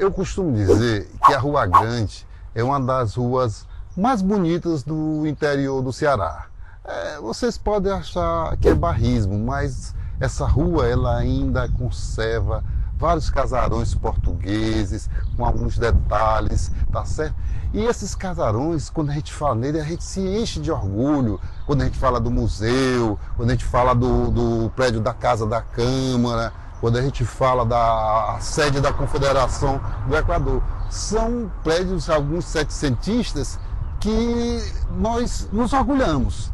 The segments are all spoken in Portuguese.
Eu costumo dizer que a Rua Grande é uma das ruas mais bonitas do interior do Ceará. Vocês podem achar que é barrismo, mas essa rua ela ainda conserva vários casarões portugueses, com alguns detalhes, tá certo? E esses casarões, quando a gente fala nele, a gente se enche de orgulho, quando a gente fala do museu, quando a gente fala do prédio da Casa da Câmara, quando a gente fala da sede da Confederação do Equador. São prédios, alguns setecentistas, que nós nos orgulhamos.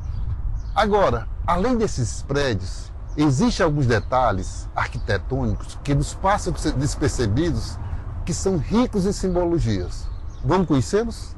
Agora, além desses prédios, existem alguns detalhes arquitetônicos que nos passam despercebidos, que são ricos em simbologias. Vamos conhecê-los?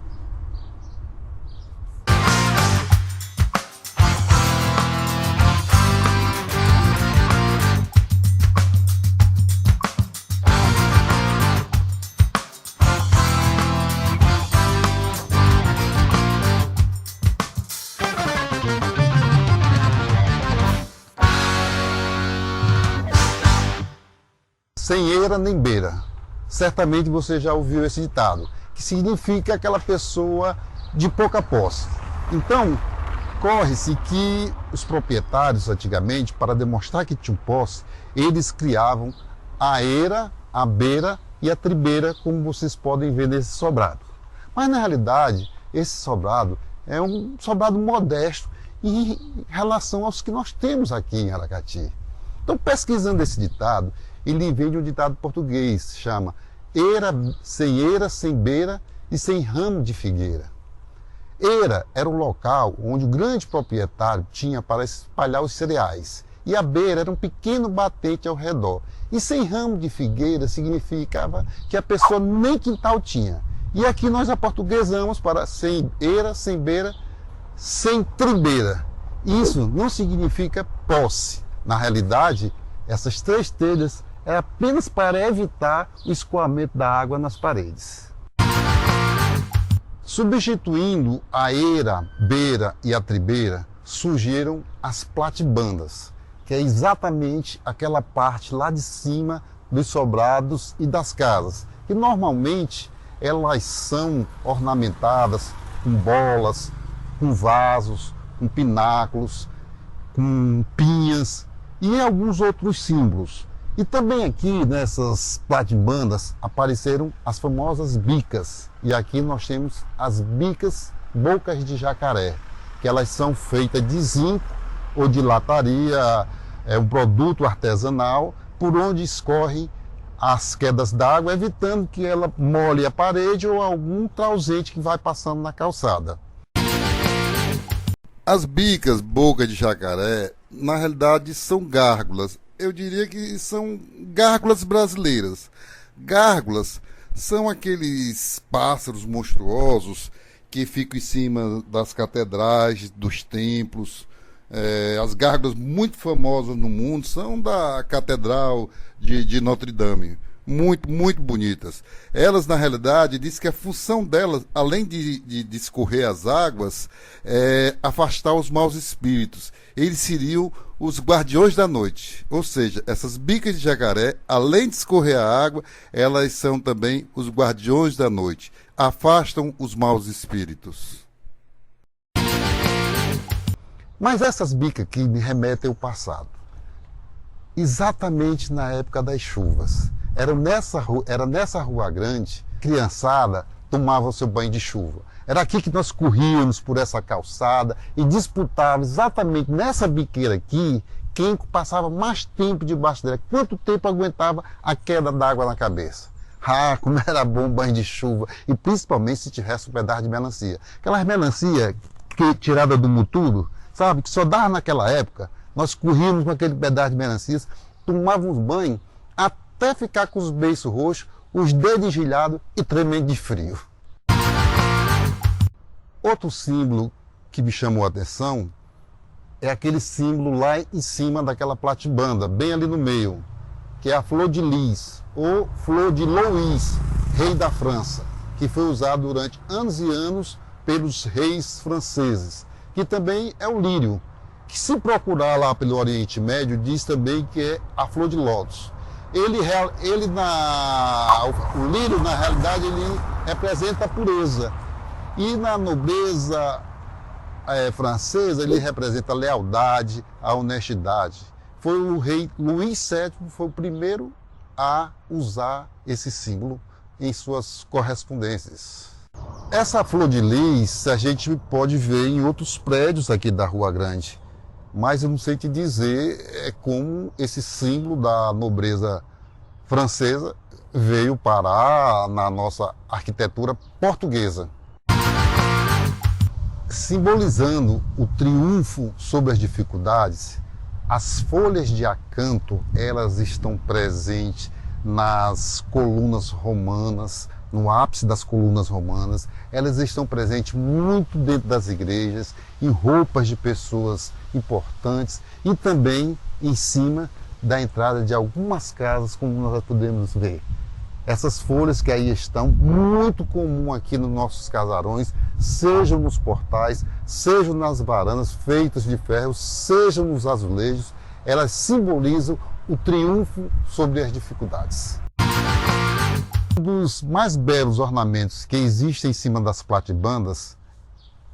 Sem eira nem beira. Certamente você já ouviu esse ditado, que significa aquela pessoa de pouca posse. Então, corre-se que os proprietários antigamente, para demonstrar que tinham posse, eles criavam a eira, a beira e a tribeira, como vocês podem ver nesse sobrado. Mas na realidade, esse sobrado é um sobrado modesto em relação aos que nós temos aqui em Aracati. Então, pesquisando esse ditado, ele vem de um ditado português, chama eira, sem beira e sem ramo de figueira. Eira era um local onde o grande proprietário tinha para espalhar os cereais, e a beira era um pequeno batente ao redor. E sem ramo de figueira significava que a pessoa nem quintal tinha. E aqui nós aportuguesamos para sem eira, sem beira, sem tribeira. Isso não significa posse. Na realidade, essas três telhas é apenas para evitar o escoamento da água nas paredes. Substituindo a eira, beira e a tribeira, surgiram as platibandas, que é exatamente aquela parte lá de cima dos sobrados e das casas, que normalmente elas são ornamentadas com bolas, com vasos, com pináculos, com pinhas e alguns outros símbolos. E também aqui nessas platibandas apareceram as famosas bicas. E aqui nós temos as bicas bocas de jacaré, que elas são feitas de zinco ou de lataria, é um produto artesanal por onde escorrem as quedas d'água, evitando que ela molhe a parede ou algum trauzete que vai passando na calçada. As bicas boca de jacaré, na realidade, são gárgulas. Eu diria que são gárgulas brasileiras. Gárgulas são aqueles pássaros monstruosos que ficam em cima das catedrais, dos templos. As gárgulas muito famosas no mundo são da Catedral de Notre Dame. Muito, muito bonitas. Elas, na realidade, diz que a função delas, além de escorrer as águas, é afastar os maus espíritos. Eles seriam os guardiões da noite. Ou seja, essas bicas de jacaré, além de escorrer a água, elas são também os guardiões da noite. Afastam os maus espíritos. Mas essas bicas aqui me remetem ao passado. Exatamente na época das chuvas. Era nessa Rua Grande, criançada tomava o seu banho de chuva. Era aqui que nós corríamos por essa calçada e disputávamos exatamente nessa biqueira aqui quem passava mais tempo debaixo dela, quanto tempo aguentava a queda d'água na cabeça. Ah, como era bom o banho de chuva, e principalmente se tivesse um pedaço de melancia. Aquelas melancia tirada do mutudo, sabe, que só dava naquela época. Nós corríamos com aquele pedaço de melancias, tomávamos banho até ficar com os beiços roxos, os dedos engelhados e tremendo de frio. Outro símbolo que me chamou a atenção é aquele símbolo lá em cima daquela platibanda, bem ali no meio, que é a flor de lis, ou flor de Louis, rei da França, que foi usado durante anos e anos pelos reis franceses, que também é o lírio, que se procurar lá pelo Oriente Médio, diz também que é a flor de lótus. O lírio, na realidade, ele representa a pureza. E na nobreza francesa, ele representa a lealdade, a honestidade. Foi o rei Luís VII, foi o primeiro a usar esse símbolo em suas correspondências. Essa flor de lis a gente pode ver em outros prédios aqui da Rua Grande, mas eu não sei te dizer como esse símbolo da nobreza francesa veio parar na nossa arquitetura portuguesa. Simbolizando o triunfo sobre as dificuldades, as folhas de acanto, elas estão presentes nas colunas romanas, no ápice das colunas romanas, elas estão presentes muito dentro das igrejas, em roupas de pessoas importantes e também em cima da entrada de algumas casas, como nós podemos ver. Essas folhas que aí estão, muito comum aqui nos nossos casarões, sejam nos portais, sejam nas varandas feitas de ferro, sejam nos azulejos, elas simbolizam o triunfo sobre as dificuldades. Um dos mais belos ornamentos que existem em cima das platibandas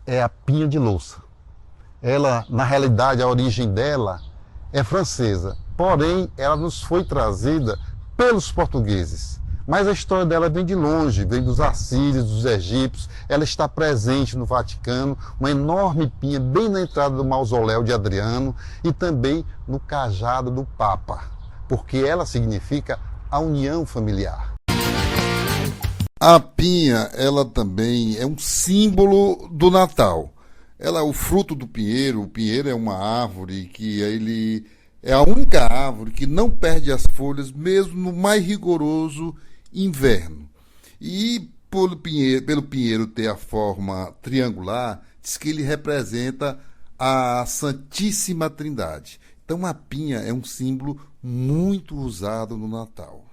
é a pinha de louça. Ela, na realidade, a origem dela é francesa, porém ela nos foi trazida pelos portugueses. Mas a história dela vem de longe, vem dos assírios, dos egípcios. Ela está presente no Vaticano, uma enorme pinha bem na entrada do mausoléu de Adriano e também no cajado do Papa, porque ela significa a união familiar. A pinha, ela também é um símbolo do Natal. Ela é o fruto do pinheiro. O pinheiro é uma árvore que ele é a única árvore que não perde as folhas, mesmo no mais rigoroso inverno. E pelo pinheiro ter a forma triangular, diz que ele representa a Santíssima Trindade. Então a pinha é um símbolo muito usado no Natal.